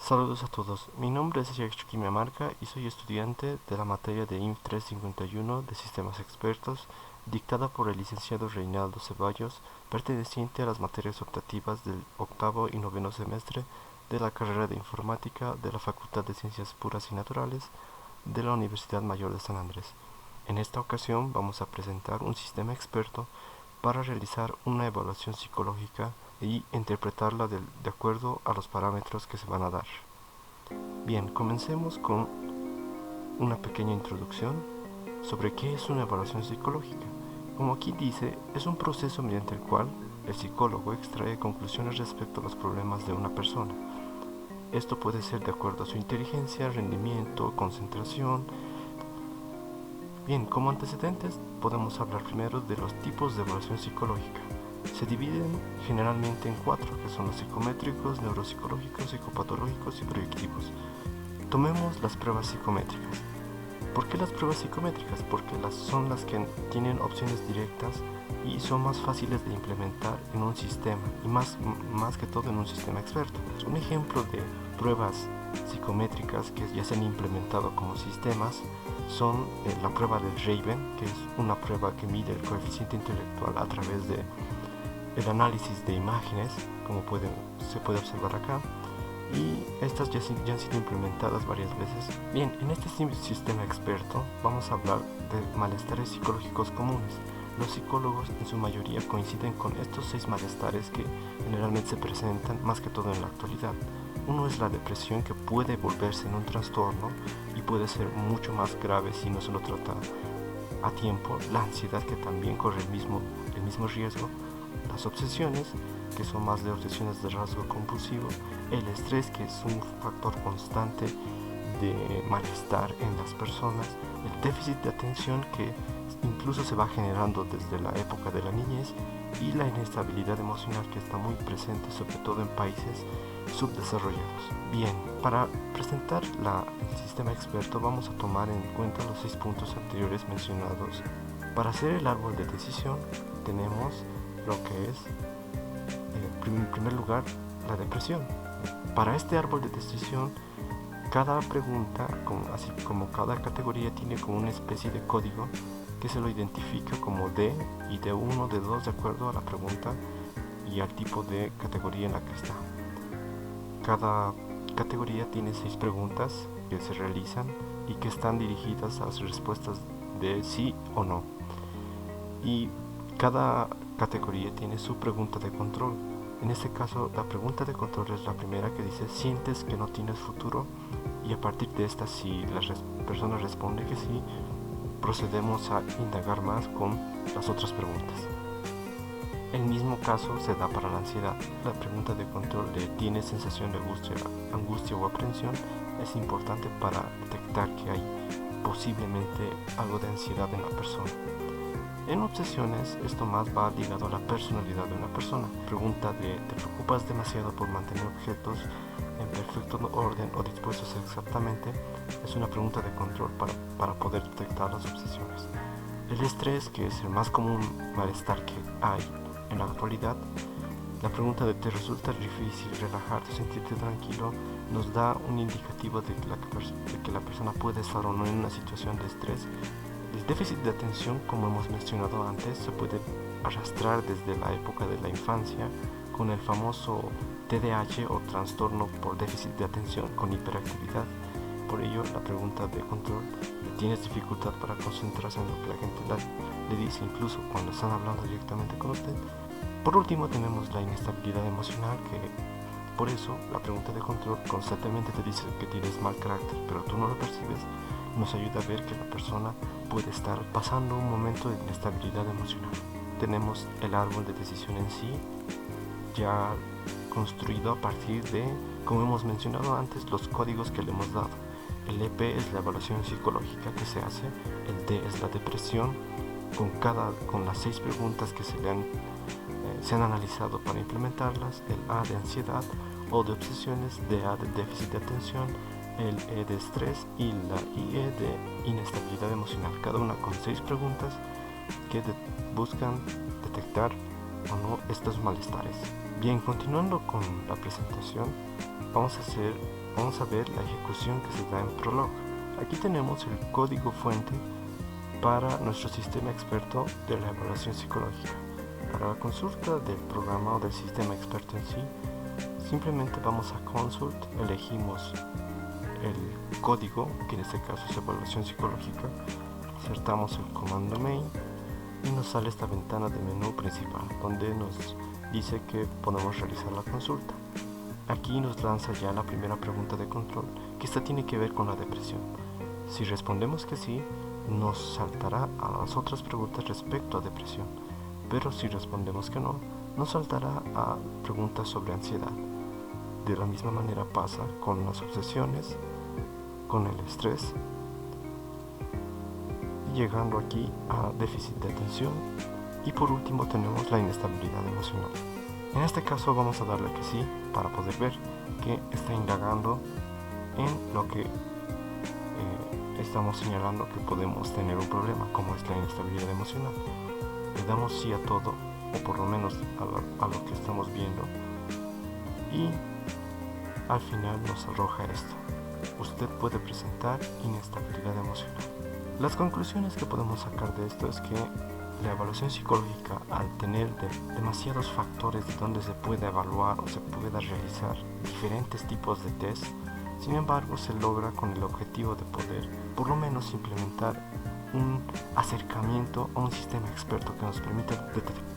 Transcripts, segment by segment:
Saludos a todos, mi nombre es Yakshu Miamarca y soy estudiante de la materia de INF 351 de Sistemas Expertos, dictada por el licenciado Reinaldo Ceballos, perteneciente a las materias optativas del octavo y noveno semestre de la carrera de Informática de la Facultad de Ciencias Puras y Naturales de la Universidad Mayor de San Andrés. En esta ocasión vamos a presentar un sistema experto para realizar una evaluación psicológica y interpretarla de acuerdo a los parámetros que se van a dar. Bien, comencemos con una pequeña introducción sobre qué es una evaluación psicológica. Como aquí dice, es un proceso mediante el cual el psicólogo extrae conclusiones respecto a los problemas de una persona. Esto puede ser de acuerdo a su inteligencia, rendimiento, concentración. Bien, como antecedentes podemos hablar primero de los tipos de evaluación psicológica. Se dividen generalmente en 4, que son los psicométricos, neuropsicológicos, psicopatológicos y proyectivos. Tomemos las pruebas psicométricas. ¿Por qué las pruebas psicométricas? Porque son las que tienen opciones directas y son más fáciles de implementar en un sistema, y más que todo en un sistema experto. Un ejemplo de pruebas psicométricas que ya se han implementado como sistemas son la prueba del Raven, que es una prueba que mide el coeficiente intelectual a través de el análisis de imágenes, como se puede observar acá, y estas ya han sido implementadas varias veces. Bien, en este sistema experto vamos a hablar de malestares psicológicos comunes. Los psicólogos en su mayoría coinciden con estos 6 malestares que generalmente se presentan más que todo en la actualidad. Uno es la depresión, que puede volverse en un trastorno y puede ser mucho más grave si no se lo trata a tiempo. La ansiedad, que también corre el mismo riesgo. Las obsesiones, que son más de obsesiones de rasgo compulsivo. El estrés, que es un factor constante de malestar en las personas. El déficit de atención, que incluso se va generando desde la época de la niñez. Y la inestabilidad emocional, que está muy presente sobre todo en países subdesarrollados. Bien, para presentar el sistema experto vamos a tomar en cuenta los 6 puntos anteriores mencionados. Para hacer el árbol de decisión tenemos lo que es, en primer lugar, la depresión. Para este árbol de decisión, cada pregunta, así como cada categoría, tiene como una especie de código que se lo identifica como D y D1, D2 de acuerdo a la pregunta y al tipo de categoría en la que está. Cada categoría tiene 6 preguntas que se realizan y que están dirigidas a las respuestas de sí o no. Y cada categoría tiene su pregunta de control. En este caso, la pregunta de control es la primera, que dice: ¿sientes que no tienes futuro? Y a partir de esta, si la persona responde que sí, procedemos a indagar más con las otras preguntas. El mismo caso se da para la ansiedad. La pregunta de control de ¿tienes sensación de angustia o aprensión? Es importante para detectar que hay posiblemente algo de ansiedad en la persona. En obsesiones, esto más va ligado a la personalidad de una persona. Pregunta de ¿te preocupas demasiado por mantener objetos en perfecto orden o dispuestos exactamente? Es una pregunta de control para poder detectar las obsesiones. El estrés, que es el más común malestar que hay en la actualidad. La pregunta de ¿te resulta difícil relajarte o sentirte tranquilo? Nos da un indicativo de que la persona puede estar o no en una situación de estrés. El déficit de atención, como hemos mencionado antes, se puede arrastrar desde la época de la infancia con el famoso TDAH o trastorno por déficit de atención con hiperactividad. Por ello, la pregunta de control: ¿tienes dificultad para concentrarse en lo que la gente le dice, incluso cuando están hablando directamente con usted? Por último, tenemos la inestabilidad emocional, que por eso la pregunta de control constantemente te dice que tienes mal carácter, pero tú no lo percibes. Nos ayuda a ver que la persona puede estar pasando un momento de inestabilidad emocional. Tenemos el árbol de decisión en sí, ya construido a partir de, como hemos mencionado antes, los códigos que le hemos dado. El EP es la evaluación psicológica que se hace, el D es la depresión, con las 6 preguntas que se han analizado para implementarlas, el A de ansiedad o de obsesiones, DA de déficit de atención, el E de estrés y la IE de inestabilidad emocional, cada una con 6 preguntas que buscan detectar o no estos malestares. Bien, continuando con la presentación, vamos a hacer vamos a ver la ejecución que se da en Prolog. Aquí tenemos el código fuente para nuestro sistema experto de la evaluación psicológica. Para la consulta del programa o del sistema experto en sí, simplemente vamos a Consult, elegimos el código, que en este caso es evaluación psicológica, insertamos el comando main y nos sale esta ventana de menú principal donde nos dice que podemos realizar la consulta. Aquí nos lanza ya la primera pregunta de control, que esta tiene que ver con la depresión. Si respondemos que sí, nos saltará a las otras preguntas respecto a depresión, pero si respondemos que no, nos saltará a preguntas sobre ansiedad. De la misma manera pasa con las obsesiones, con el estrés, llegando aquí a déficit de atención, y por último tenemos la inestabilidad emocional. En este caso vamos a darle que sí para poder ver que está indagando en lo que estamos señalando que podemos tener un problema, como es la inestabilidad emocional. Le damos sí a todo, o por lo menos a lo que estamos viendo, y al final nos arroja esto: usted puede presentar inestabilidad emocional. Las conclusiones que podemos sacar de esto es que la evaluación psicológica, al tener demasiados factores de donde se puede evaluar o se pueda realizar diferentes tipos de test, sin embargo se logra con el objetivo de poder por lo menos implementar un acercamiento a un sistema experto que nos permita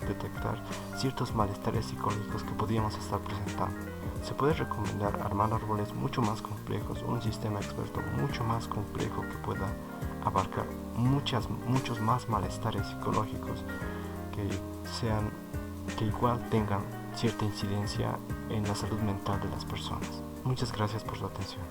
detectar ciertos malestares psicológicos que podríamos estar presentando. Se puede recomendar armar árboles mucho más complejos, un sistema experto mucho más complejo que pueda abarcar muchos más malestares psicológicos que igual tengan cierta incidencia en la salud mental de las personas. Muchas gracias por su atención.